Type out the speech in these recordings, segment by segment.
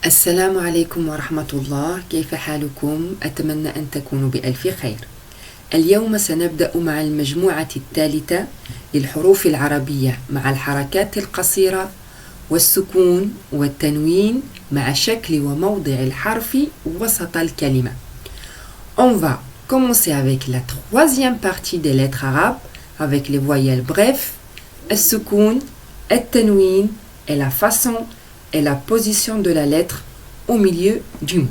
السلام عليكم ورحمة الله. كيف حالكم؟ أتمنى أن تكونوا بألف خير. اليوم سنبدأ مع المجموعة الثالثة للحروف العربية مع الحركات القصيرة والسكون والتنوين مع شكل وموضع الحرف وسط الكلمة. On va commencer avec la troisième partie des lettres arabes avec les voyelles brefs, السكون, التنوين et la façon et la position de la lettre au milieu du mot.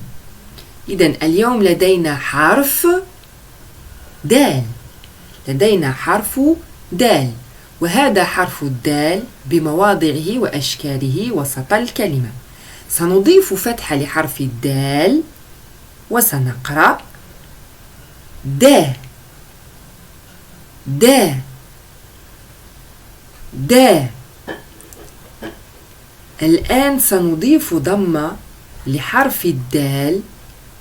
إذن اليوم لدينا حرف دال. وهذا حرف الدال بمواضعه وأشكاله وسط الكلمة. سنضيف فتحة لحرف الدال وسنقرأ دا دا دا. الآن سنضيف ضمة لحرف الدال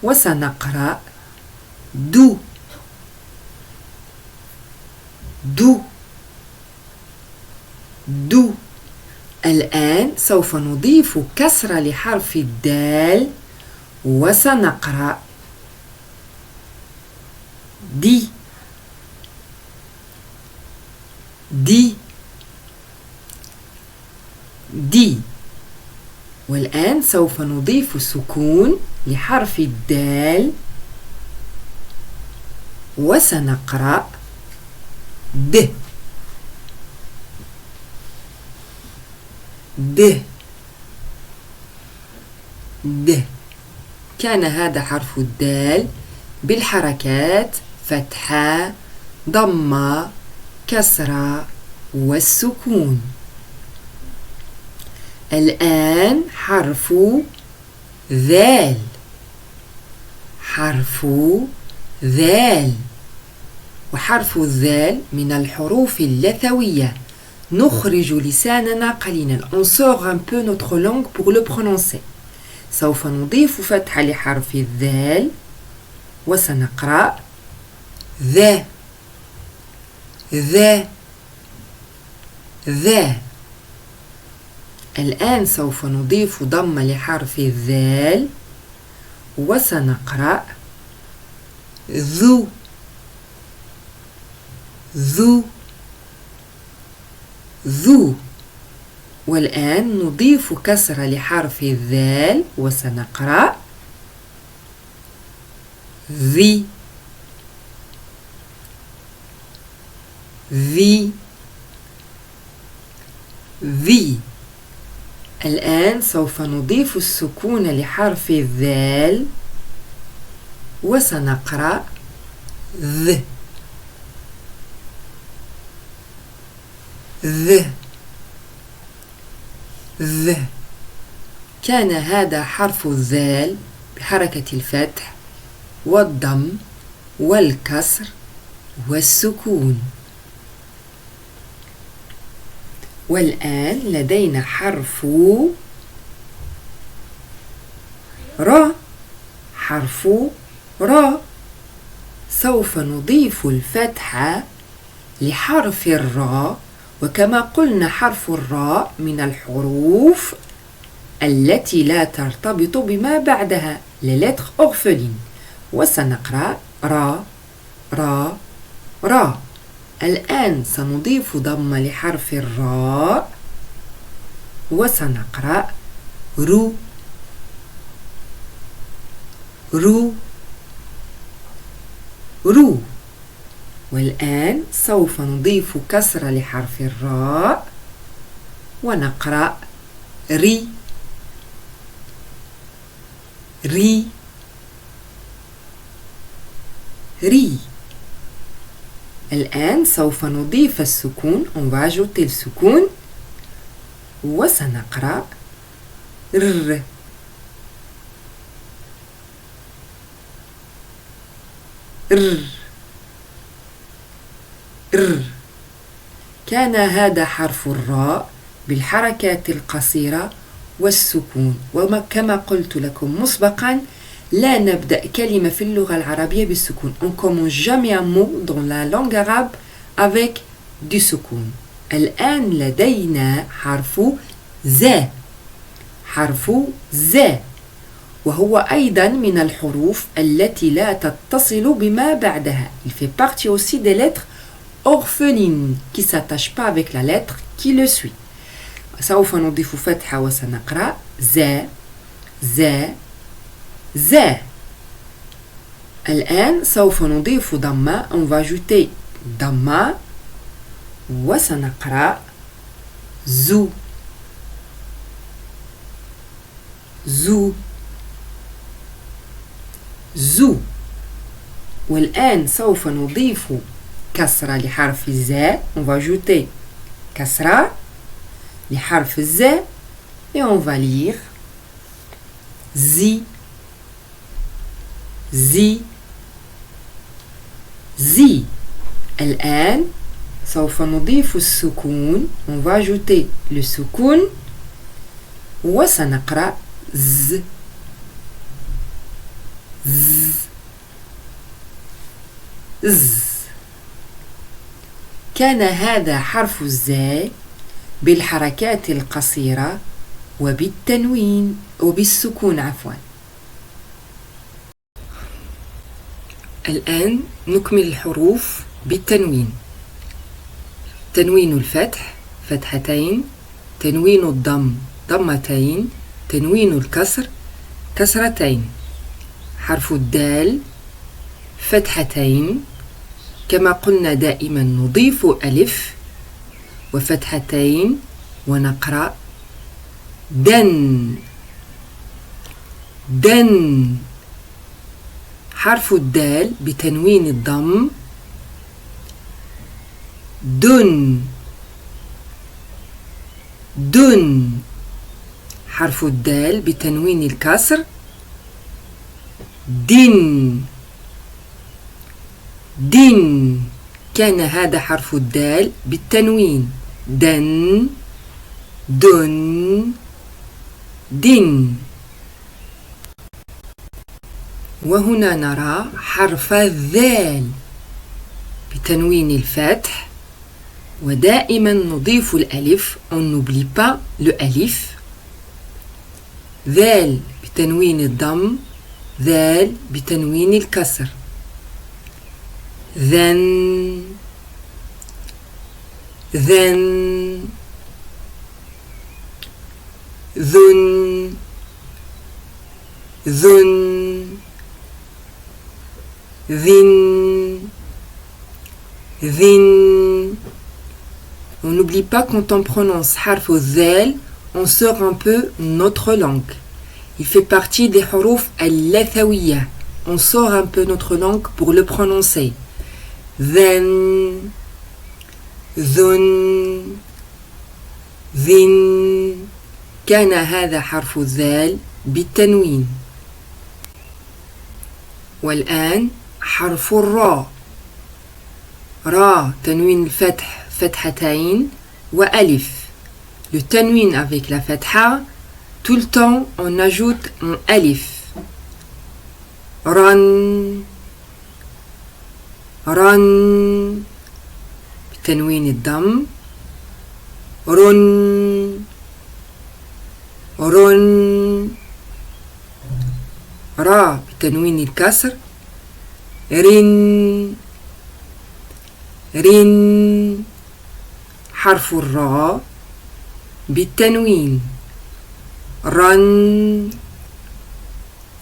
وسنقرأ دو دو دو. الآن سوف نضيف كسرة لحرف الدال وسنقرأ دي دي دي. والآن سوف نضيف سكون لحرف الدال وسنقرأ د د د. كان هذا حرف الدال بالحركات فتحة ضمة كسرة والسكون. الآن حرف ذال وحرف الذال من الحروف اللثوية. نخرج لساننا قليلا. On sort un peu notre langue pour le prononcer. سوف نضيف فتحة لحرف الذال وسنقرأ ذا ذا ذا. الآن سوف نضيف ضمة لحرف الذال وسنقرأ ذو ذو ذو. والآن نضيف كسرة لحرف الذال وسنقرأ ذي ذي ذي. الآن سوف نضيف السكون لحرف الذال وسنقرأ ذ ذ ذ. كان هذا حرف الذال بحركة الفتح والضم والكسر والسكون. والآن لدينا حرف را. حرف را سوف نضيف الفتحة لحرف الراء. وكما قلنا حرف الراء من الحروف التي لا ترتبط بما بعدها les lettres orphelines. وسنقرأ را را را. الآن سنضيف ضمة لحرف الراء وسنقرأ رو رو رو. والآن سوف نضيف كسرة لحرف الراء ونقرأ ري ري ري. الآن سوف نضيف السكون. on va ajouter le سكون وسنقرأ ر ر ر. كان هذا حرف الراء بالحركات القصيرة والسكون. وكما قلت لكم مسبقا لا نبدأ كلمة في اللغة العربية بالسكون. On commence jamais un mot dans la langue arabe avec du سكون. الآن لدينا حرف ز. حرف ز وهو أيضا من الحروف التي لا تتصل بما بعدها. Il fait partie aussi des lettres orphelines qui ne s'attachent pas avec la lettre qui le suit. سوف نضيف فتحة وسنقرأ زا زا زا. الآن سوف نضيف ضمة. On va ajouter ضمة وسنقرأ زو زو زو. والآن سوف نضيف كسرة لحرف الزاء. On va ajouter كسرة لحرف الزاء et on va lire زي زي زي. الآن سوف نضيف السكون. On va ajouter le سكون وسنقرأ ز ز ز. كان هذا حرف الزاي بالحركات القصيرة وبالتنوين وبالسكون عفوا. الآن نكمل الحروف بالتنوين. تنوين الفتح فتحتين، تنوين الضم ضمتين، تنوين الكسر كسرتين. حرف الدال فتحتين، كما قلنا دائما نضيف ألف وفتحتين ونقرأ دن دن. حرف الدال بتنوين الضم دن دن. حرف الدال بتنوين الكسر دن دن. كان هذا حرف الدال بالتنوين دن دن دن. وهنا نرى حرف الذال بتنوين الفتح ودائما نضيف الألف. on n'oublie pas le ألف. ذال بتنوين الضم، ذال بتنوين الكسر ذن ذن ذن ذن ذن ذن. On n'oublie pas quand on prononce حرف الذال on sort un peu notre langue. Il fait partie des حروف اللثوية. On sort un peu notre langue pour le prononcer. ذن ذن ذن. كان هذا حرف الذال بالتنوين. والآن حرف الراء. را تنوين الفتح فتحتين وألف. Le tanwin avec la fatha, tout le temps on ajoute un alif. رن رن بتنوين الضم رن رن. را بتنوين الكسر رن رن. حرف الراء بالتنوين رن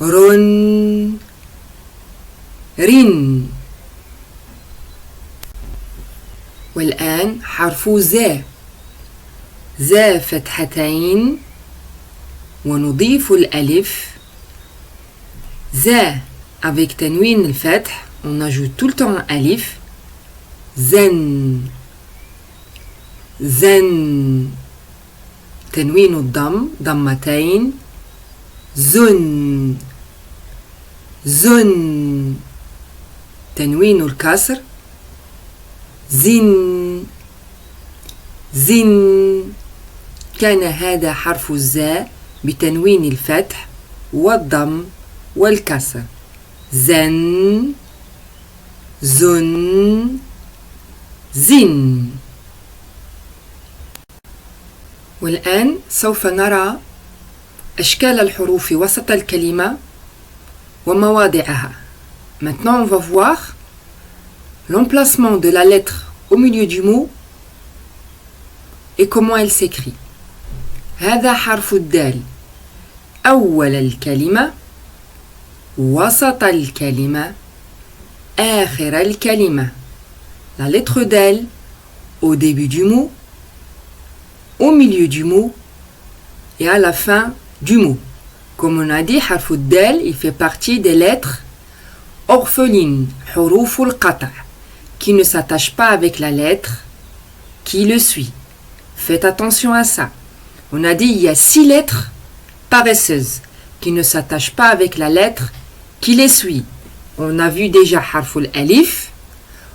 رن رن. والآن حرف زا. زا فتحتين ونضيف الألف. زا avec تنوين الفتح on ajoute tout le temps un ألف. زن زن. تنوين الضم ضمتين زن زن. تنوين الكسر زن زن. كان هذا حرف الزاء بتنوين الفتح والضم والكسر زن زن زن. والآن سوف نرى أشكال الحروف وسط الكلمة ومواضعها. Maintenant, on va voir l'emplacement de la lettre au milieu du mot et comment elle s'écrit. هذا حرف الدال أول الكلمة وسط الكلمة آخر الكلمة. La lettre دال au début du mot, au milieu du mot et à la fin du mot. Comme on a dit, حرف الدال, il fait partie des lettres orphelines, حروف القطع, qui ne s'attachent pas avec la lettre qui le suit. Faites attention à ça. On a dit il y a 6 lettres paresseuses qui ne s'attachent pas avec la lettre qui les suit. On a vu déjà حرف الألف.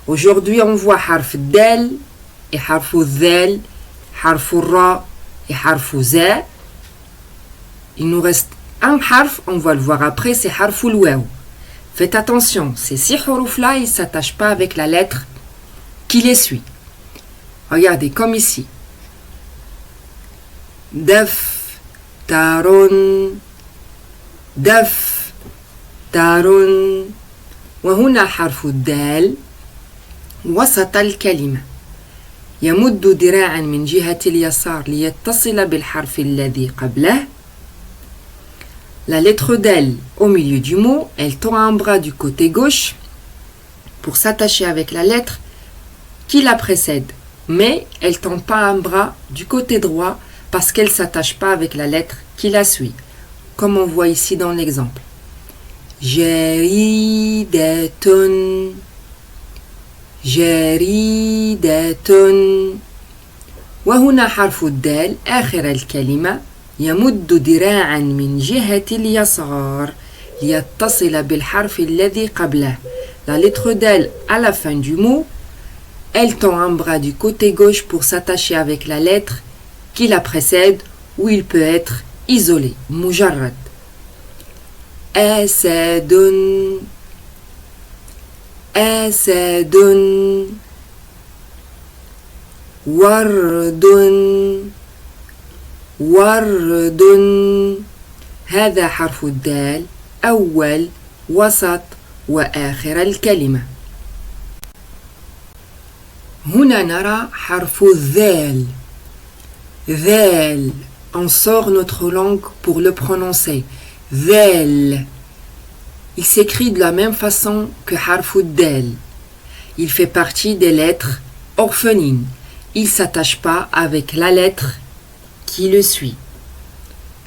Aujourd'hui, on voit حرف الدال et حرف الذال, حرف الراء et حرف الزاء. Il nous reste un harf, on va le voir après, c'est حرف الواو. Faites attention, ces 6 حروف-là, ils ne s'attachent pas avec la lettre qui les suit. Regardez, comme ici. دفتر دفتر. وهنا حرف الدال وسط الكلمة يمد ذراعا من جهة اليسار ليتصل بالحرف الذي قبله. La lettre دال au milieu du mot, elle tend un bras du côté gauche pour s'attacher avec la lettre qui la précède. Mais elle ne tend pas un bras du côté droit parce qu'elle ne s'attache pas avec la lettre qui la suit. Comme on voit ici dans l'exemple. جريدة جريدة. وهنا حرف الدال آخر الكلمة يمد ذراعا من جهة اليسار ليتصل بالحرف الذي قبله. La lettre دال à la fin du mot, elle tend un bras du côté gauche pour s'attacher avec la lettre qui la précède ou il peut être isolé. مجرد. أسد أسد. ورد ورد. هذا حرف الدال أول وسط وآخر الكلمة. هنا نرى حرف الذال. ذال. On sort notre langue pour le prononcer. ذال. Il s'écrit de la même façon que حرف الدال. Il fait partie des lettres orphelines. Il ne s'attache pas avec la lettre qui le suit.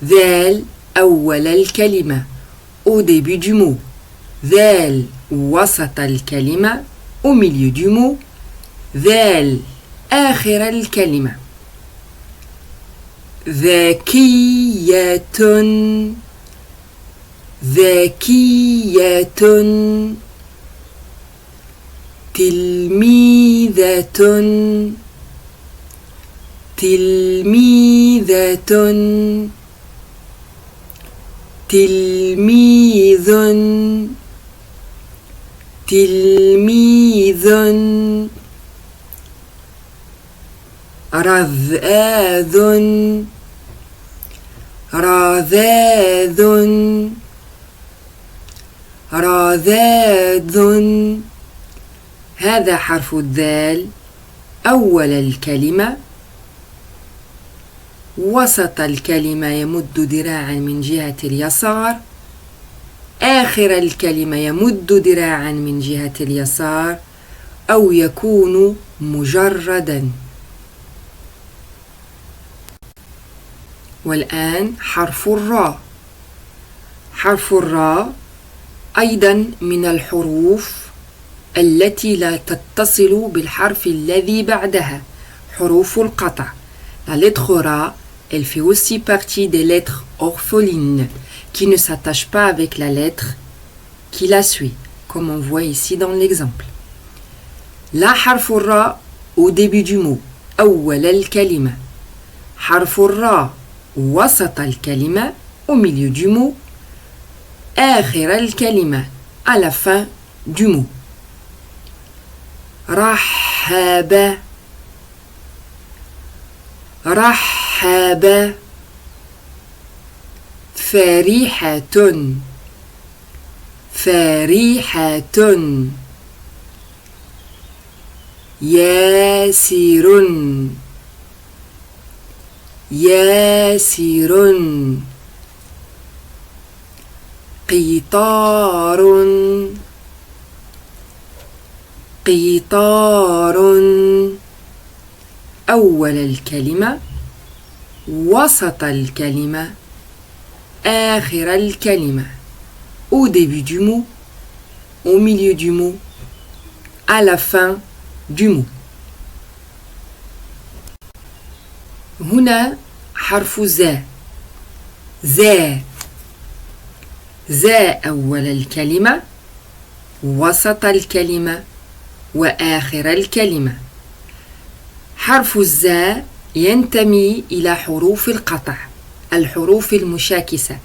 ذال أول الكلمة au début du mot. ذال وسط الكلمة au milieu du mot. ذال آخر الكلمة. ذكية ذكية. تلميذة تلميذة. تلميذ تلميذ. رذاذ رذاذ رذاذ. هذا حرف الذال أول الكلمة وسط الكلمة يمد ذراعا من جهة اليسار آخر الكلمة يمد ذراعا من جهة اليسار أو يكون مجردا. والآن حرف الراء. حرف الراء أيضا من الحروف التي لا تتصل بالحرف الذي بعدها. حروف القطع. La lettre ra, elle fait aussi partie des lettres orphelines qui ne s'attachent pas avec la lettre qui la suit, comme on voit ici dans l'exemple. La حرف الراء au début du mot. أول الكلمة. حرف الراء وسط الكلمة au milieu du mot. آخر الكلمة à la fin du mot. رحب رحب. فرحة فرحة ياسر ياسر قطار قطار أول الكلمة وسط الكلمة آخر الكلمة au début du mot au milieu du mot à la fin du mot. هنا حرف زا زا أول الكلمة وسط الكلمة وآخر الكلمة. حرف الزا ينتمي إلى حروف القطع الحروف المشاكسة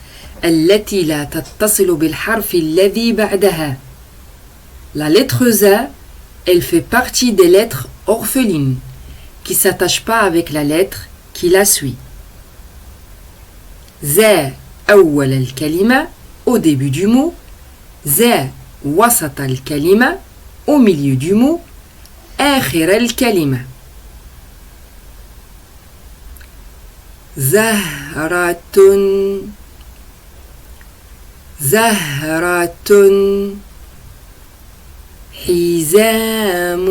التي لا تتصل بالحرف الذي بعدها. La lettre ZA, elle fait partie des lettres orphelines qui ne s'attachent pas avec la lettre qui la suit. ZA أول الكلمة au début du mot, ZA وسط الكلمة au milieu du mot, آخر الكلمة. زهرة زهرة حزام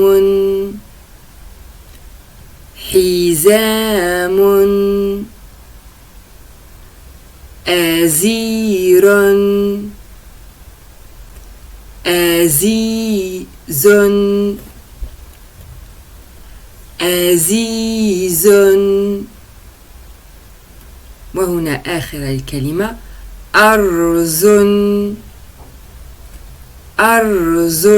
حزام أزير أزيز أزيز وهنا آخر الكلمة أرز أرز.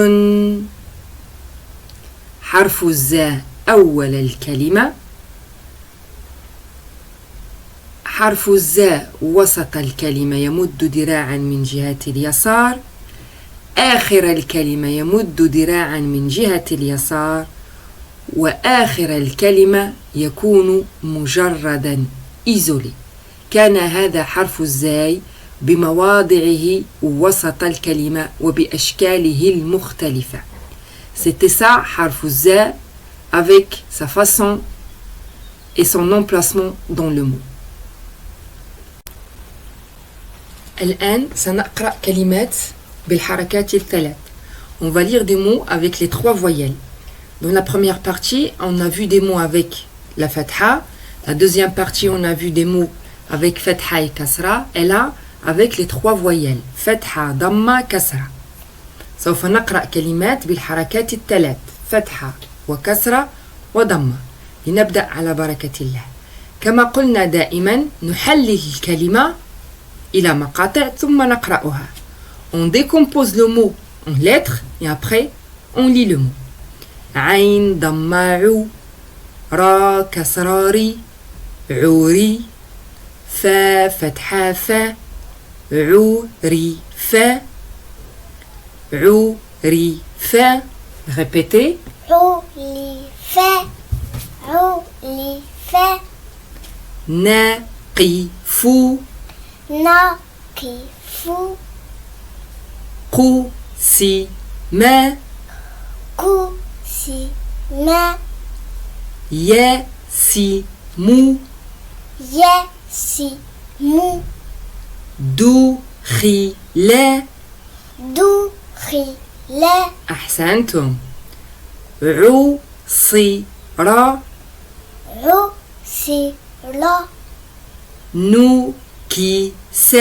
حرف الزاء أول الكلمة حرف الزاء وسط الكلمة يمد ذراعا من جهة اليسار آخر الكلمة يمد ذراعا من جهة اليسار وآخر الكلمة يكون مجردا isolé. كان هذا حرف الزاي بمواضعه وسط الكلمة وبأشكاله المختلفة. C'était ça حرف الزاء avec sa façon et son emplacement dans le mot. الآن سنقرأ كلمات بالحركات الثلاث. On va lire des mots avec les 3 voyelles. Dans la première partie, on a vu des mots avec la fatha. La deuxième partie, on a vu des mots avec fatha et kasra. Et là, avec les 3 voyelles. Fatha, damma, kasra. سوف نقرأ كلمات بالحركات الثلاث. فتحة وكسرة وضمة. لنبدأ على بركة الله. كما قلنا دائما نحلل الكلمة إلى مقاطع ثم نقرأها. On décompose le mot en lettres et après on lit le mot. عين ضمة عو را كسرة ري عوري فا فتحة فا عوري فا عوري فا. Répétez. عولي فا عولي فا. نقف نقف قسم قسم يسم يسم دخل دخل. أحسنتم. عصر عسر نكس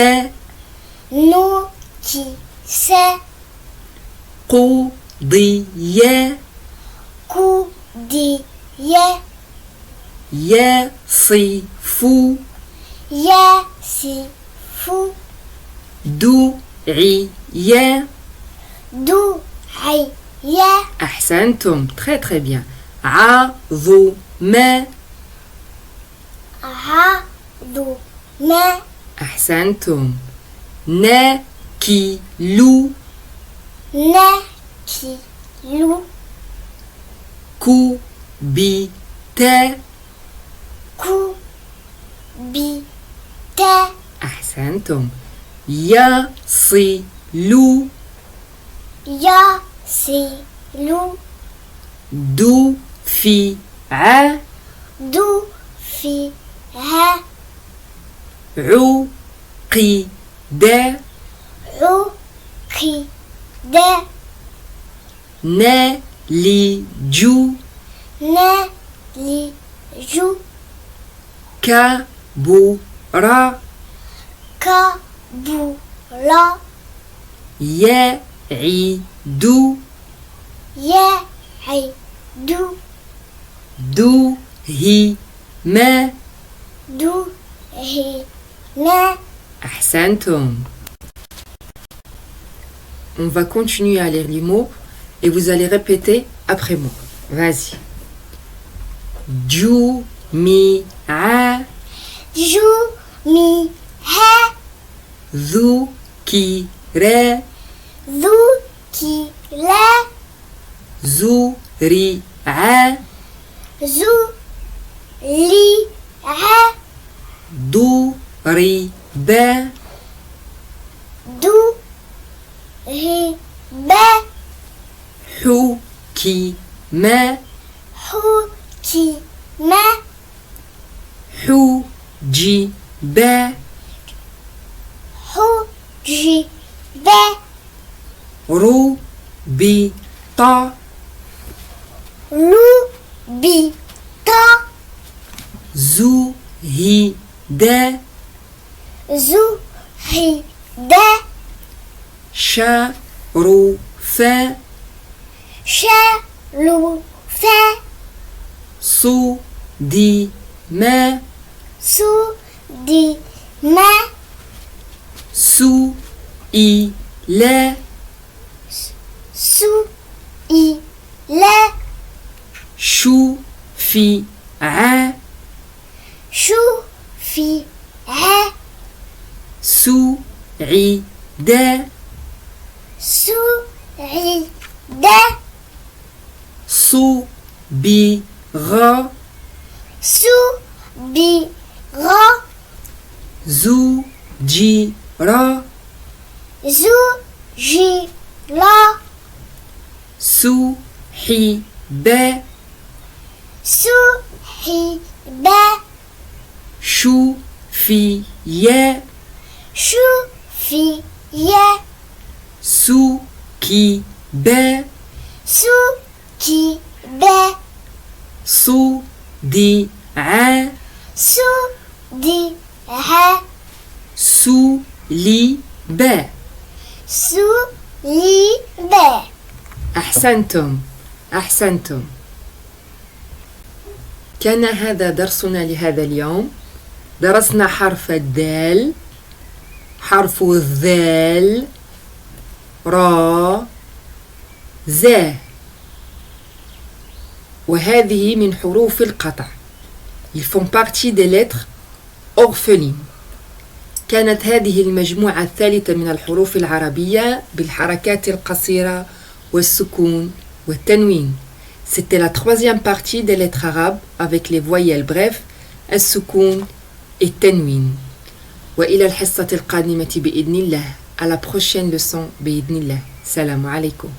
نكس قضي قضي يصف يصف دعي دعي. أحسنتم. Très très bien. عظم عظم. أحسنتم. نكل نكل كبت كبت. أحسنتم. أحسنتم. يصل. يصل. دفع. دفع. عقد. عقد. نلج. نلج. كبر. كبر. يعد. يعد. دهم. دهم. Ahsantum. On va continuer à lire les mots et vous allez répéter après moi. Vas-y. جمع. جمع. ذكر. ذكر. زرع. زرع. ضرب. ضرب. حكم. حكم. حجب. حجب. ربط. ربط. زهد. زهد. شرف. شرف. صدم. صدم. سئل. سئل. شفع. شفع. سعد. سعد. صبغ. صبغ. زجر. زجر. سحب. سحب. شفي. شفي. سكب. سكب. صدع. صدع. سلب. سلب. أحسنتم. أحسنتم. كان هذا درسنا لهذا اليوم. درسنا حرف الدال، حرف الذال، را، زا، وهذه من حروف القطع. Ils font partie des lettres orphelines. كانت هذه المجموعة الثالثة من الحروف العربية بالحركات القصيرة والسكون والتنوين. C'était la troisième partie des lettres arabes avec les voyelles brèves, السكون et التنوين. وإلى الحصة القادمة بإذن الله. À la prochaine leçon بإذن الله. Salam alaikum.